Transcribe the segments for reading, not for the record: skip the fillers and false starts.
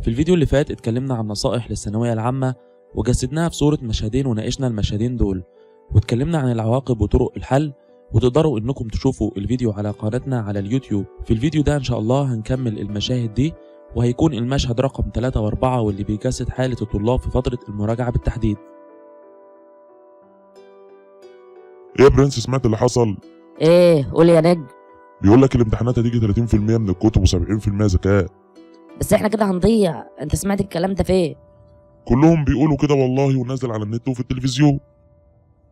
في الفيديو اللي فات اتكلمنا عن نصائح للثانوية العامة وجسدناها في صورة مشهدين وناقشنا المشهدين دول واتكلمنا عن العواقب وطرق الحل، وتقدروا انكم تشوفوا الفيديو على قناتنا على اليوتيوب. في الفيديو ده ان شاء الله هنكمل المشاهد دي، وهيكون المشهد رقم 3 و4 واللي بيجسد حالة الطلاب في فترة المراجعة بالتحديد. ايه يا برنس، سمعت اللي حصل؟ ايه قول يا نجم. بيقول لك الامتحانات هتيجي 30% من الكتب و70% ذكاء. بس احنا كده هنضيع. انت سمعت الكلام ده فين؟ كلهم بيقولوا كده والله، ونازل على النت وفي التلفزيون.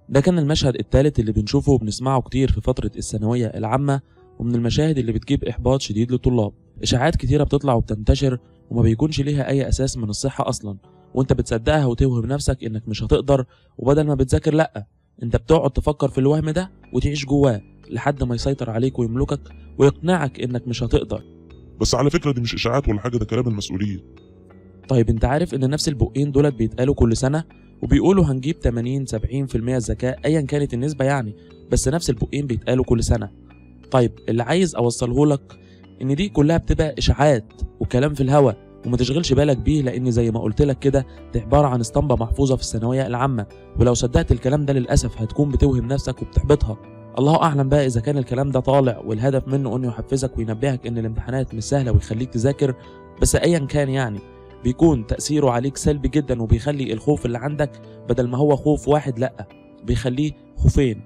ده كان المشهد الثالث اللي بنشوفه وبنسمعه كتير في فترة الثانوية العامة، ومن المشاهد اللي بتجيب إحباط شديد للطلاب. إشاعات كتيرة بتطلع وبتنتشر وما بيكونش ليها أي أساس من الصحة أصلا، وأنت بتصدقها وتوهم نفسك إنك مش هتقدر، وبدل ما بتذاكر لأ، أنت بتقعد تفكر في الوهم ده وتعيش جواه لحد ما يسيطر عليك ويملكك ويقنعك إنك مش هتقدر. بس على فكرة دي مش إشاعات ولا حاجة، ده كلام المسؤولين. طيب أنت عارف إن نفس البقين دولت بيتقالوا كل سنة، وبيقولوا هنجيب 80-70% ذكاء أيا كانت النسبة يعني، بس نفس البقين بيتقالوا كل سنة. طيب اللي عايز أوصله لك إن دي كلها بتبقى إشاعات وكلام في الهوا، وما تشغلش بالك بيه، لأن زي ما قلت لك كده دي عبارة عن اسطمبة محفوظة في الثانوية العامة، ولو صدقت الكلام ده للأسف هتكون بتوهم نفسك وبتحبطها. الله أعلم بقى إذا كان الكلام ده طالع والهدف منه إنه يحفزك وينبهك إن الامتحانات مش سهلة ويخليك تذاكر، بس أيا كان يعني بيكون تأثيره عليك سلبي جدا، وبيخلي الخوف اللي عندك بدل ما هو خوف واحد لأ بيخليه خوفين.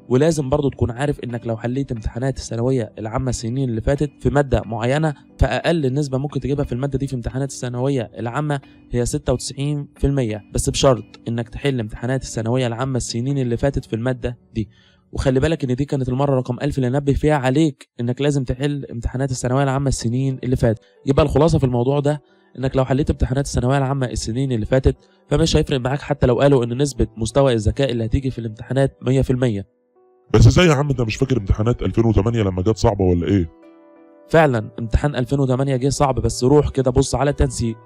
ولازم برضو تكون عارف انك لو حليت امتحانات الثانوية العامة السنين اللي فاتت في مادة معينة، فأقل نسبة ممكن تجيبها في المادة دي في امتحانات الثانوية العامة هي 96%، بس بشرط انك تحل امتحانات الثانوية العامة السنين اللي فاتت في المادة دي. وخلي بالك ان دي كانت المرة رقم 1000 اللي نبه فيها عليك انك لازم تحل امتحانات الثانوية العامة السنين اللي فاتت. يبقى الخلاصة في الموضوع ده انك لو حليت امتحانات الثانويه العامه السنين اللي فاتت فمش هيفرق معاك حتى لو قالوا ان نسبه مستوى الذكاء اللي هتيجي في الامتحانات 100%. بس ازاي يا عم، انت مش فاكر امتحانات 2008 لما جت صعبة ولا ايه؟ فعلا امتحان 2008 جه صعب، بس روح كده بص على التنسيق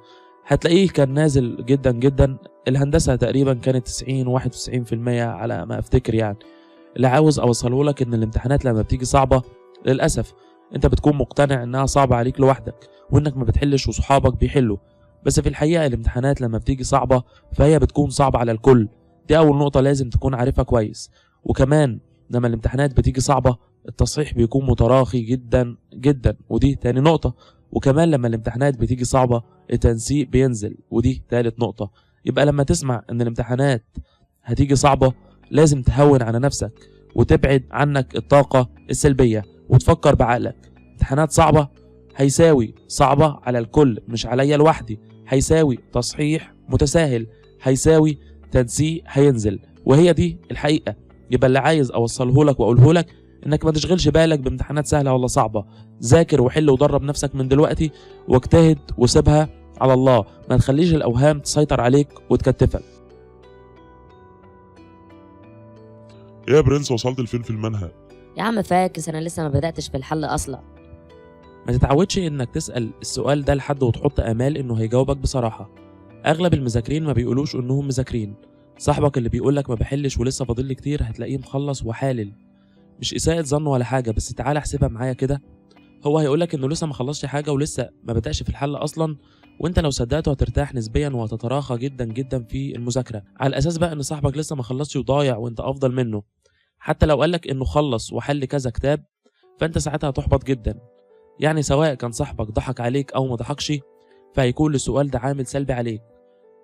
هتلاقيه كان نازل جدا جدا. الهندسه تقريبا كانت 90-91% على ما افتكر يعني. اللي عاوز اوصله لك ان الامتحانات لما بتيجي صعبه للاسف انت بتكون مقتنع انها صعبه عليك لوحدك، وانك ما بتحلش وصحابك بيحلوا، بس في الحقيقه الامتحانات لما بتيجي صعبه فهي بتكون صعبه على الكل. دي اول نقطه لازم تكون عارفها كويس. وكمان لما الامتحانات بتيجي صعبه التصحيح بيكون متراخي جدا جدا، ودي تاني نقطه. وكمان لما الامتحانات بتيجي صعبه التنسيق بينزل، ودي تالت نقطه. يبقى لما تسمع ان الامتحانات هتيجي صعبه لازم تهون على نفسك وتبعد عنك الطاقه السلبيه وتفكر بعقلك. امتحانات صعبه هيساوي صعبة على الكل مش عليا لوحدي، هيساوي تصحيح متساهل، هيساوي تنسيق هينزل، وهي دي الحقيقة. يبقى اللي عايز اوصله لك واقوله لك انك ما تشغلش بالك بامتحانات سهلة ولا صعبة. ذاكر وحل ودرب نفسك من دلوقتي واجتهد وسيبها على الله، ما تخليش الاوهام تسيطر عليك وتكتفك. ايه يا برنس، وصلت لفين في المنهج؟ يا عم فاكس، انا لسه ما بدأتش في الحل اصلا. ما تتعودش انك تسأل السؤال ده لحد وتحط امال انه هيجاوبك بصراحة. اغلب المذاكرين ما بيقولوش انهم مذاكرين. صاحبك اللي بيقولك ما بحلش ولسه فاضل لي كتير هتلاقيه مخلص وحالل. مش اساءة ظن ولا حاجة، بس تعالى احسبها معايا كده. هو هيقولك انه لسه ما خلصش حاجة ولسه ما بدأش في الحل اصلا، وانت لو صدقته هترتاح نسبيا وهتتراخى جدا جدا في المذاكرة، على الاساس بقى ان صاحبك لسه ما خلصش وضايع وانت افضل منه. حتى لو قالك انه خلص وحل كذا كتاب فانت ساعتها هتحبط جدا. يعني سواء كان صاحبك ضحك عليك او ما ضحكش فهيكون السؤال ده عامل سلبي عليك.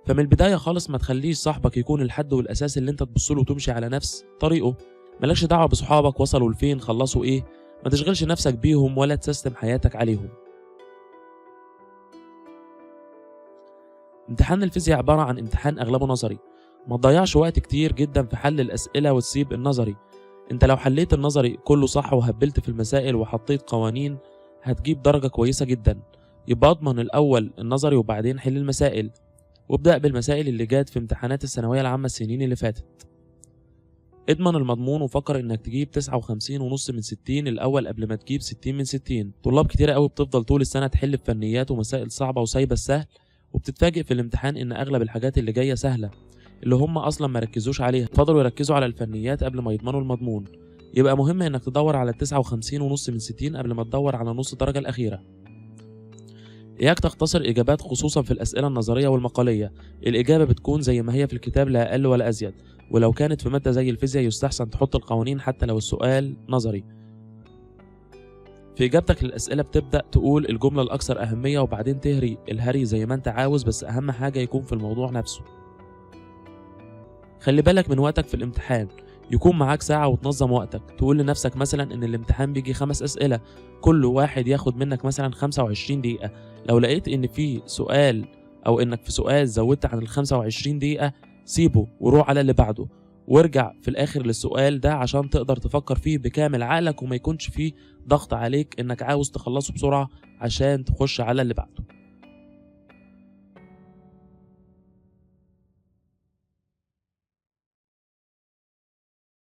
فمن البداية خالص ما تخليش صاحبك يكون الحد والاساس اللي انت تبصله وتمشي على نفس طريقه. مالكش دعوة بصحابك وصلوا لفين خلصوا ايه، ما تشغلش نفسك بيهم ولا تسيستم حياتك عليهم. امتحان الفيزياء عبارة عن امتحان اغلبه نظري، ما تضيعش وقت كتير جدا في حل الاسئلة وتسيب النظري. انت لو حليت النظري كله صح وهبلت في المسائل وحطيت قوانين هتجيب درجة كويسة جدا. يبقى اضمن الاول النظري وبعدين حل المسائل، وابدأ بالمسائل اللي جات في امتحانات الثانوية العامة السنين اللي فاتت. اضمن المضمون وفكر انك تجيب 59.5 من 60 الاول قبل ما تجيب 60 من 60. طلاب كتير قوي بتفضل طول السنة تحل بفنيات ومسائل صعبة وسايبة السهل، وبتتفاجئ في الامتحان ان اغلب الحاجات اللي جاية سهلة اللي هم اصلا ما ركزوش عليها، فضلوا يركزوا على الفنيات قبل ما يضمنوا المضمون. يبقى مهم انك تدور على 59.5 من 60 قبل ما تدور على نص الدرجة الأخيرة. إياك تختصر إجابات خصوصا في الأسئلة النظرية والمقالية. الإجابة بتكون زي ما هي في الكتاب لا أقل ولا أزيد، ولو كانت في مادة زي الفيزياء يستحسن تحط القوانين حتى لو السؤال نظري. في إجابتك للأسئلة بتبدأ تقول الجملة الأكثر أهمية وبعدين تهري الهري زي ما أنت عاوز، بس أهم حاجة يكون في الموضوع نفسه. خلي بالك من وقتك في الامتحان، يكون معاك ساعة وتنظم وقتك. تقول لنفسك مثلا إن الامتحان بيجي 5 أسئلة، كل واحد ياخد منك مثلا 25 دقيقة. لو لقيت إن في سؤال أو إنك في سؤال زودت عن 25 دقيقة سيبه وروح على اللي بعده، وارجع في الآخر للسؤال ده عشان تقدر تفكر فيه بكامل عقلك وما يكونش فيه ضغط عليك إنك عاوز تخلصه بسرعة عشان تخش على اللي بعده.